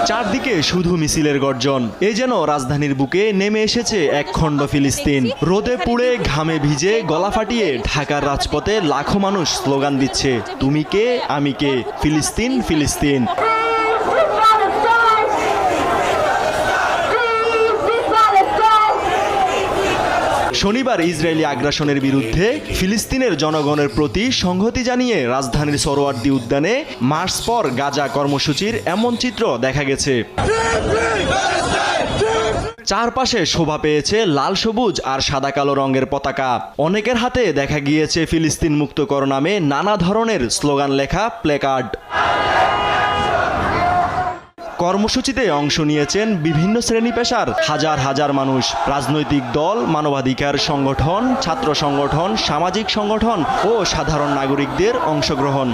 চারদিকে শুধু মিছিলের গর্জন। এ যেন রাজধানীর বুকে নেমে এসেছে এক খণ্ড ফিলিস্তিন। রোদে পুড়ে ঘামে ভিজে গলা ফাটিয়ে ঢাকার রাজপথে লাখো মানুষ স্লোগান দিচ্ছে, তুমি কে আমি কে, ফিলিস্তিন ফিলিস্তিন। শনিবার ইসরায়েলি আগ্রাসনের বিরুদ্ধে ফিলিস্তিনের জনগণের প্রতি সংহতি জানিয়ে রাজধানীর সোহরাওয়ার্দী উদ্যানে মার্চ ফর গাজা কর্মসূচির এমন চিত্র দেখা গেছে। চারপাশে শোভা পেয়েছে লাল সবুজ আর সাদা কালো রঙের পতাকা। অনেকের হাতে দেখা গিয়েছে ফিলিস্তিন মুক্ত কর নামে নানা ধরনের স্লোগান লেখা প্ল্যাকার্ড। কর্মসূচিতে অংশ নিয়েছেন বিভিন্ন শ্রেণী পেশার হাজার হাজার মানুষ, রাজনৈতিক দল, মানবাধিকার সংগঠন, ছাত্র সংগঠন, সামাজিক সংগঠন ও সাধারণ নাগরিকদের অংশগ্রহণ।